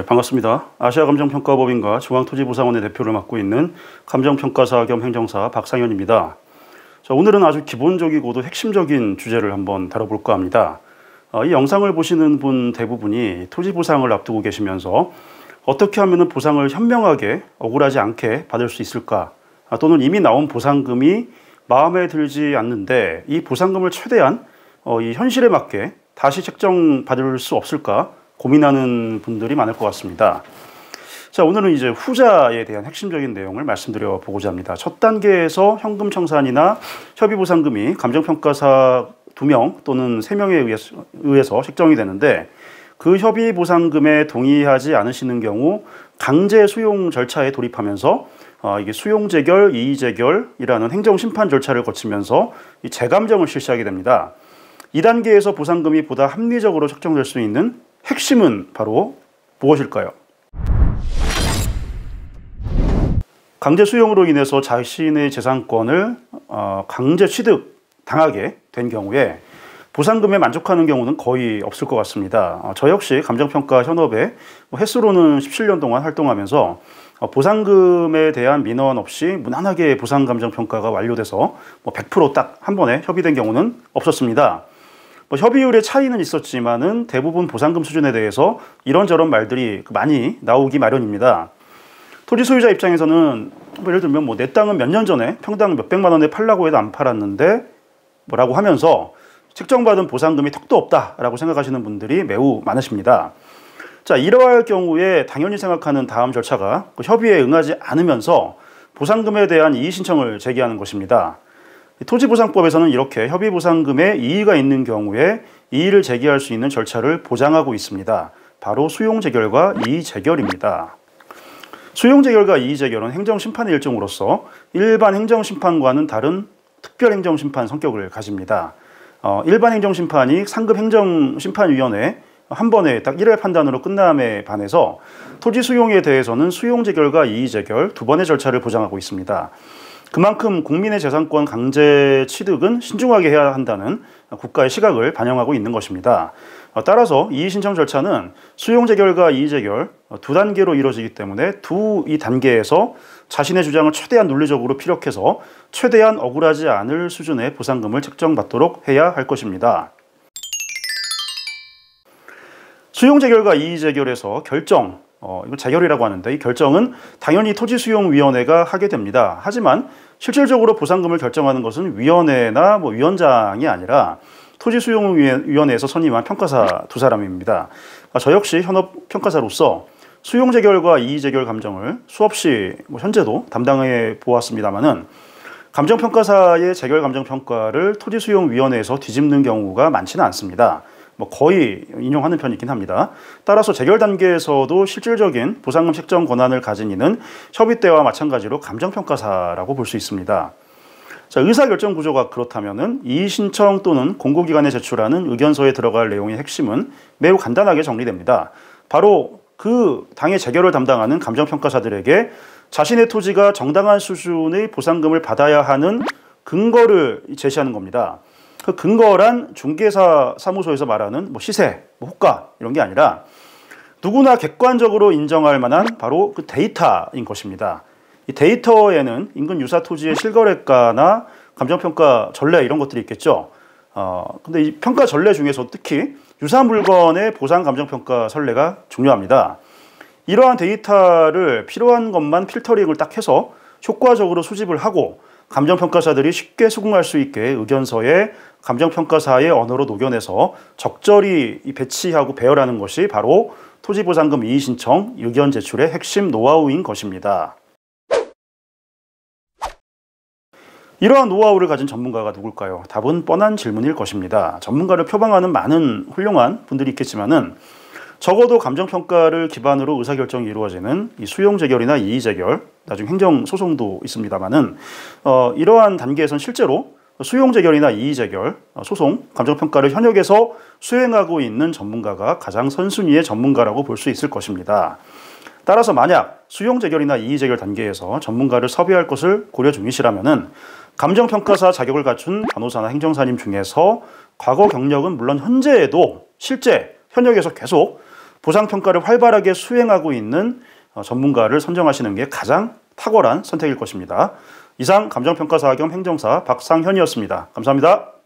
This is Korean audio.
네, 반갑습니다. 아시아감정평가법인과 중앙토지보상원의 대표를 맡고 있는 감정평가사 겸 행정사 박상현입니다. 자, 오늘은 아주 기본적이고도 핵심적인 주제를 한번 다뤄볼까 합니다. 이 영상을 보시는 분 대부분이 토지보상을 앞두고 계시면서 어떻게 하면 보상을 현명하게 억울하지 않게 받을 수 있을까, 또는 이미 나온 보상금이 마음에 들지 않는데 이 보상금을 최대한 이 현실에 맞게 다시 책정받을 수 없을까 고민하는 분들이 많을 것 같습니다. 자, 오늘은 이제 후자에 대한 핵심적인 내용을 말씀드려 보고자 합니다. 첫 단계에서 현금 청산이나 협의보상금이 감정평가사 2명 또는 3명에 의해서 책정이 되는데, 그 협의보상금에 동의하지 않으시는 경우 강제 수용 절차에 돌입하면서 이게 수용재결, 이의재결이라는 행정심판 절차를 거치면서 이 재감정을 실시하게 됩니다. 2단계에서 보상금이 보다 합리적으로 책정될 수 있는 핵심은 바로 무엇일까요? 강제 수용으로 인해서 자신의 재산권을 강제 취득 당하게 된 경우에 보상금에 만족하는 경우는 거의 없을 것 같습니다. 저 역시 감정평가 현업에 횟수로는 17년 동안 활동하면서 보상금에 대한 민원 없이 무난하게 보상감정평가가 완료돼서 100% 딱 한 번에 협의된 경우는 없었습니다. 협의율의 차이는 있었지만은 대부분 보상금 수준에 대해서 이런저런 말들이 많이 나오기 마련입니다. 토지 소유자 입장에서는 예를 들면 내 땅은 몇 년 전에 평당 몇백만 원에 팔라고 해도 안 팔았는데 뭐라고 하면서 책정받은 보상금이 턱도 없다라고 생각하시는 분들이 매우 많으십니다. 자, 이러할 경우에 당연히 생각하는 다음 절차가 협의에 응하지 않으면서 보상금에 대한 이의 신청을 제기하는 것입니다. 토지보상법에서는 이렇게 협의보상금에 이의가 있는 경우에 이의를 제기할 수 있는 절차를 보장하고 있습니다. 바로 수용재결과 이의재결입니다. 수용재결과 이의재결은 행정심판의 일종으로서 일반 행정심판과는 다른 특별행정심판 성격을 가집니다. 일반 행정심판이 상급 행정심판위원회 한 번에 딱 1회 판단으로 끝남에 반해서 토지 수용에 대해서는 수용재결과 이의재결 2번의 절차를 보장하고 있습니다. 그만큼 국민의 재산권 강제 취득은 신중하게 해야 한다는 국가의 시각을 반영하고 있는 것입니다. 따라서 이의 신청 절차는 수용재결과 이의재결 2단계로 이루어지기 때문에 이 단계에서 자신의 주장을 최대한 논리적으로 피력해서 최대한 억울하지 않을 수준의 보상금을 책정받도록 해야 할 것입니다. 수용재결과 이의재결에서 결정, 이걸 재결이라고 하는데, 이 결정은 당연히 토지수용위원회가 하게 됩니다. 하지만 실질적으로 보상금을 결정하는 것은 위원회나 위원장이 아니라 토지수용위원회에서 선임한 평가사 2사람입니다. 저 역시 현업 평가사로서 수용재결과 이의재결 감정을 수없이 현재도 담당해 보았습니다만은 감정평가사의 재결 감정평가를 토지수용위원회에서 뒤집는 경우가 많지는 않습니다. 거의 인용하는 편이긴 합니다. 따라서 재결 단계에서도 실질적인 보상금 책정 권한을 가진 이는 협의 때와 마찬가지로 감정평가사라고 볼 수 있습니다. 자, 의사결정 구조가 그렇다면은 이의 신청 또는 공고기관에 제출하는 의견서에 들어갈 내용의 핵심은 매우 간단하게 정리됩니다. 바로 그 당의 재결을 담당하는 감정평가사들에게 자신의 토지가 정당한 수준의 보상금을 받아야 하는 근거를 제시하는 겁니다. 그 근거란 중개사 사무소에서 말하는 시세, 호가 이런 게 아니라 누구나 객관적으로 인정할 만한 바로 그 데이터인 것입니다. 이 데이터에는 인근 유사 토지의 실거래가나 감정평가 전례 이런 것들이 있겠죠. 근데 이 평가 전례 중에서 특히 유사 물건의 보상 감정평가 선례가 중요합니다. 이러한 데이터를 필요한 것만 필터링을 딱 해서 효과적으로 수집을 하고 감정평가사들이 쉽게 수긍할 수 있게 의견서에 감정평가사의 언어로 녹여내서 적절히 배치하고 배열하는 것이 바로 토지보상금 이의 신청, 의견 제출의 핵심 노하우인 것입니다. 이러한 노하우를 가진 전문가가 누굴까요? 답은 뻔한 질문일 것입니다. 전문가를 표방하는 많은 훌륭한 분들이 있겠지만은 적어도 감정평가를 기반으로 의사결정이 이루어지는 이 수용재결이나 이의재결, 나중에 행정소송도 있습니다만은 이러한 단계에선 실제로 수용재결이나 이의재결, 소송, 감정평가를 현역에서 수행하고 있는 전문가가 가장 선순위의 전문가라고 볼 수 있을 것입니다. 따라서 만약 수용재결이나 이의재결 단계에서 전문가를 섭외할 것을 고려 중이시라면은 감정평가사 자격을 갖춘 변호사나 행정사님 중에서 과거 경력은 물론 현재에도 실제 현역에서 계속 보상평가를 활발하게 수행하고 있는 전문가를 선정하시는 게 가장 탁월한 선택일 것입니다. 이상 감정평가사 겸 행정사 박상현이었습니다. 감사합니다.